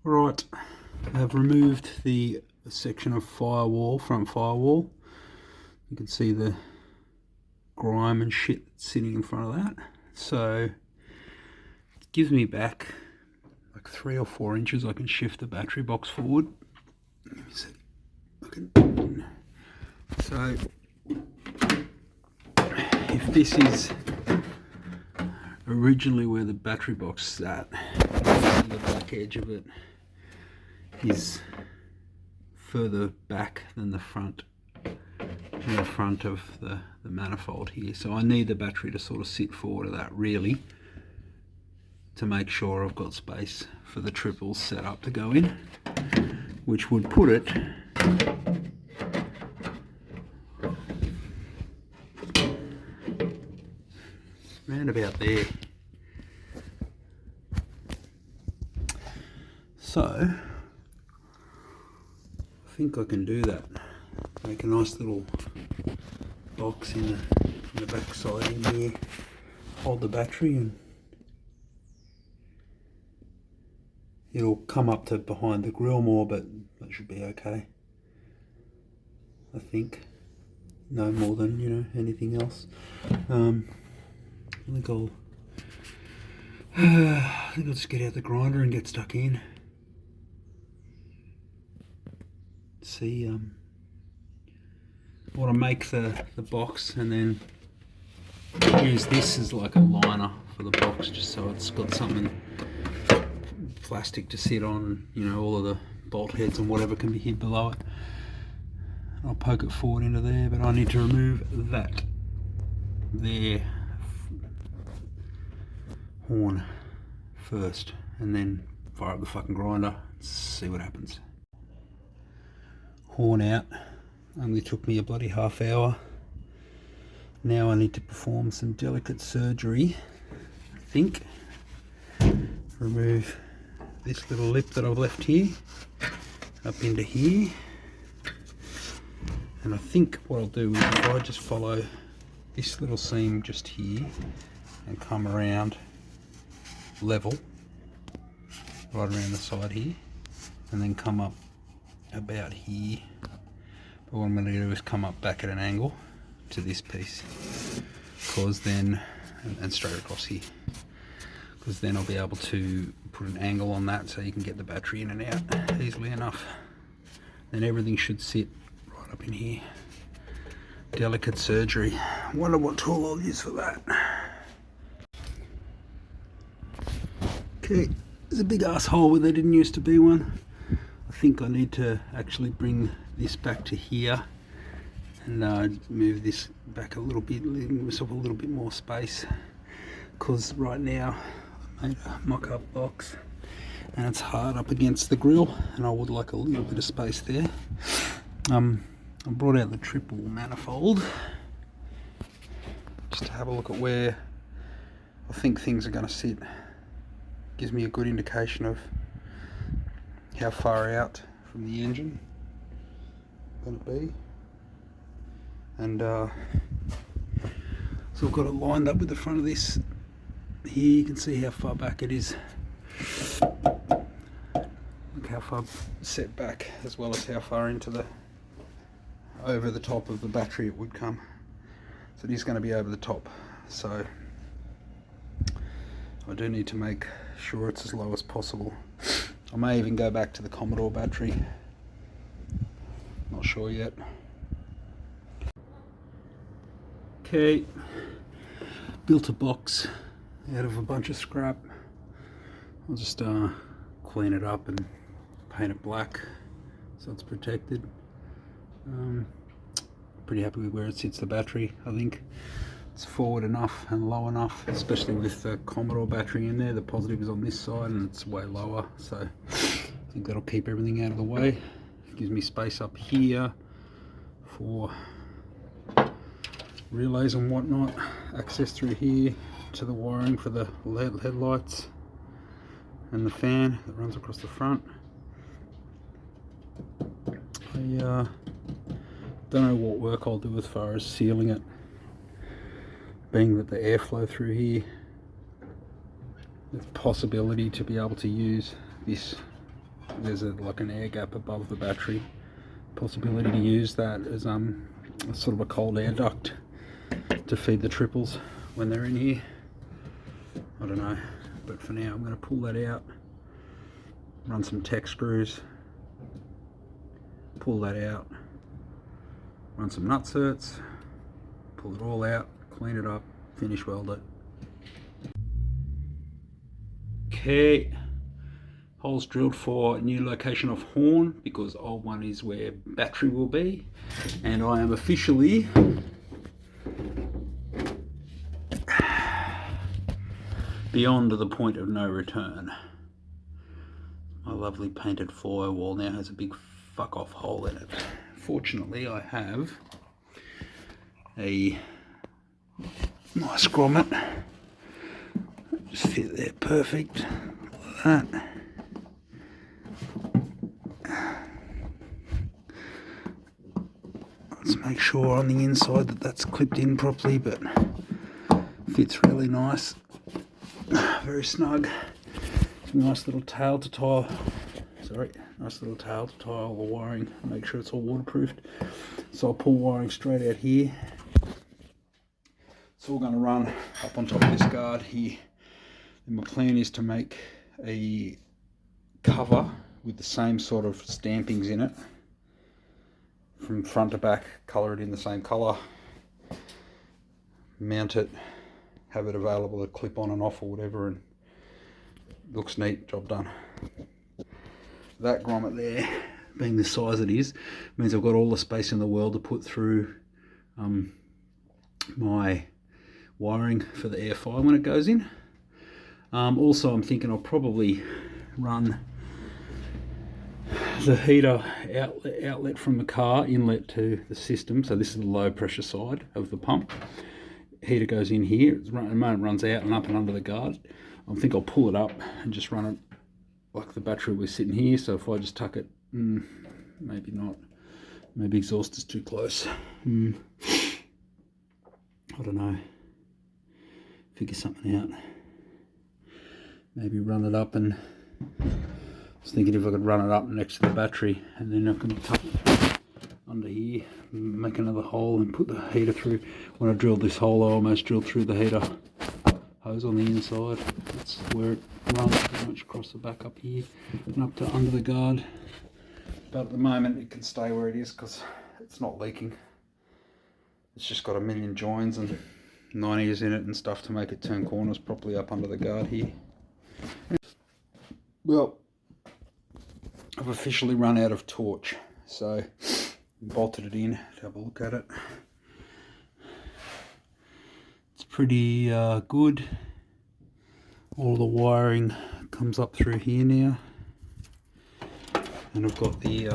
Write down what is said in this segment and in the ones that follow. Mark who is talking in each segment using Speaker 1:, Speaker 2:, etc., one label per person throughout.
Speaker 1: Right, I've removed the section of firewall, front firewall. You can see the grime and shit sitting in front of that. So it gives me back like 3 or 4 inches. I can shift the battery box forward. Let me see. So if this is originally where the battery box sat, the back edge of it is further back than the front of the manifold here. So I need the battery to sort of sit forward of that really to make sure I've got space for the triples set up to go in, which would put it round about there. So I think I can do that. Make a nice little box in the back side in here, hold the battery, and it'll come up to behind the grill more, but that should be okay. I think no more than anything else. I think I'll just get out the grinder and get stuck in. See, I want to make the box and then use this as like a liner for the box, just so it's got something plastic to sit on. All of the bolt heads and whatever can be hid below it. I'll poke it forward into there, but I need to remove that there horn first and then fire up the fucking grinder, see what happens. Horn out, only took me a bloody half hour. Now I need to perform some delicate surgery, I think. Remove this little lip that I've left here, up into here. And I think what I'll do is if I just follow this little seam just here and come around level, right around the side here, and then come up about here. But what I'm going to do is come up back at an angle to this piece, because then, and straight across here, because then I'll be able to put an angle on that so you can get the battery in and out easily enough. Then everything should sit right up in here. Delicate surgery. Wonder what tool I'll use for that. Okay, there's a big ass hole where there didn't used to be one. I think I need to actually bring this back to here and move this back a little bit, leaving myself a little bit more space, because right now I made a mock-up box and it's hard up against the grill and I would like a little bit of space there. I brought out the triple manifold just to have a look at where I think things are going to sit. Gives me a good indication of how far out from the engine going to be, and so I've got it lined up with the front of this here. You can see how far back it is. Look how far set back, as well as how far into the over the top of the battery it would come. So it is going to be over the top, so I do need to make sure it's as low as possible. I may even go back to the Commodore battery, not sure yet. Okay, built a box out of a bunch of scrap. I'll just clean it up and paint it black so it's protected. Pretty happy with where it sits, the battery. I think it's forward enough and low enough, especially with the Commodore battery in there. The positive is on this side and it's way lower, so I think that'll keep everything out of the way. It gives me space up here for relays and whatnot, access through here to the wiring for the LED headlights and the fan that runs across the front. I don't know what work I'll do as far as sealing it, being that the airflow through here, there's possibility to be able to use this there's like an air gap above the battery. Possibility to use that as sort of a cold air duct to feed the triples when they're in here. I don't know, but for now I'm going to pull that out, run some Tech screws, pull that out, run some nut certs, pull it all out, clean it up, finish weld it. Okay, holes drilled for new location of horn, because old one is where battery will be, and I am officially beyond the point of no return. My lovely painted firewall now has a big fuck off hole in it. Fortunately, I have a nice grommet. Just fit there perfect, like that. Let's make sure on the inside that that's clipped in properly, but fits really nice. Very snug. Nice little tail to tie. Nice little tail to tie all the wiring. Make sure it's all waterproofed. So I'll pull wiring straight out here. It's all going to run up on top of this guard here. And my plan is to make a cover with the same sort of stampings in it, from front to back, colour it in the same colour, mount it, have it available to clip on and off or whatever, and looks neat, job done. That grommet there, being the size it is, means I've got all the space in the world to put through my wiring for the airfire when it goes in. Also, I'm thinking I'll probably run the heater outlet from the car inlet to the system. So this is the low pressure side of the pump. Heater goes in here. At the moment runs out and up and under the guard. I think I'll pull it up and just run it like the battery was sitting here. So if I just tuck it, maybe not. Maybe exhaust is too close. I don't know. Figure something out. Maybe run it up, and I was thinking if I could run it up next to the battery, and then I can tuck it under here, make another hole and put the heater through. When I drilled this hole, I almost drilled through the heater hose on the inside. That's where it runs pretty much across the back up here and up to under the guard. But at the moment it can stay where it is because it's not leaking. It's just got a million joins and 90s in it and stuff to make it turn corners properly up under the guard here. Well, I've officially run out of torch, so bolted it in to have a look at it. It's pretty good. All the wiring comes up through here now, and I've got the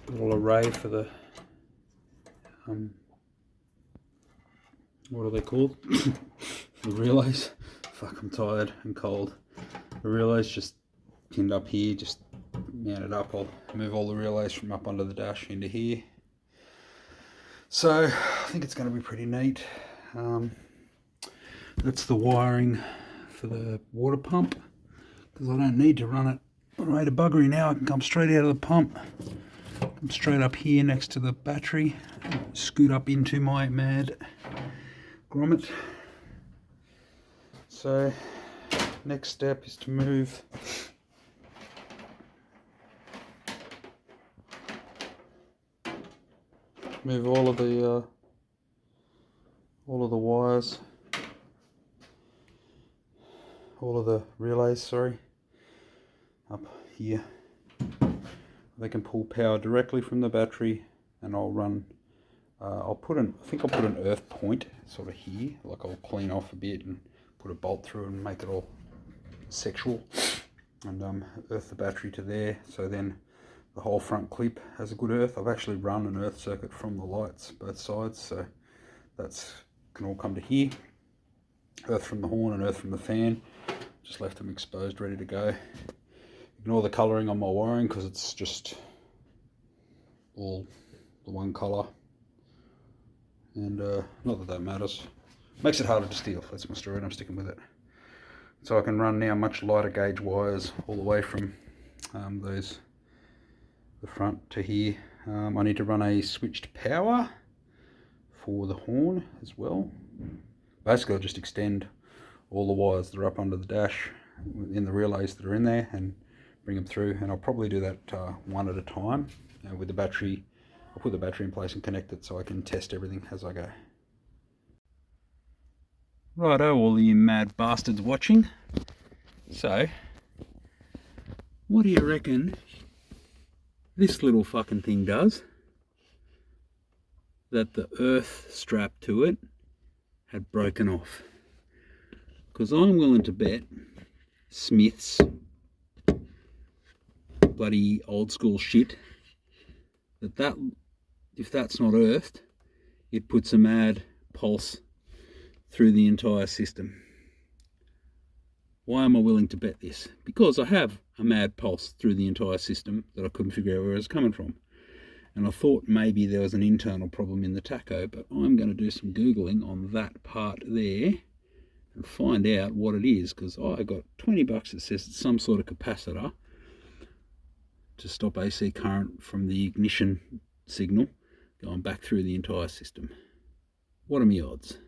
Speaker 1: little array for the what are they called? The relays. Fuck, I'm tired and cold. The relays just pinned up here, just mounted up. I'll move all the relays from up under the dash into here. So I think it's going to be pretty neat. That's the wiring for the water pump, because I don't need to run it on rate of buggery now. I can come straight out of the pump, come straight up here next to the battery, scoot up into my mad grommet. So next step is to move all of the wires, all of the relays, sorry, up here. They can pull power directly from the battery, and I'll run. I think I'll put an earth point sort of here, like I'll clean off a bit and put a bolt through and make it all sexual, and earth the battery to there, so then the whole front clip has a good earth. I've actually run an earth circuit from the lights both sides, so that's can all come to here. Earth from the horn and earth from the fan. Just left them exposed, ready to go. Ignore the colouring on my wiring because it's just all the one colour, and not that that matters. Makes it harder to steal. That's my story and I'm sticking with it. So I can run now much lighter gauge wires all the way from the front to here. I need to run a switched power for the horn as well. Basically I'll just extend all the wires that are up under the dash in the relays that are in there and bring them through, and I'll probably do that one at a time with the battery. I'll put the battery in place and connect it so I can test everything as I go. Righto, all you mad bastards watching. So, what do you reckon this little fucking thing does that the earth strap to it had broken off? Because I'm willing to bet Smith's bloody old school shit that if that's not earthed, it puts a mad pulse through the entire system. Why am I willing to bet this? Because I have a mad pulse through the entire system that I couldn't figure out where it was coming from. And I thought maybe there was an internal problem in the tacho, but I'm going to do some Googling on that part there and find out what it is, because I got $20 that says it's some sort of capacitor to stop AC current from the ignition signal going back through the entire system. What are my odds?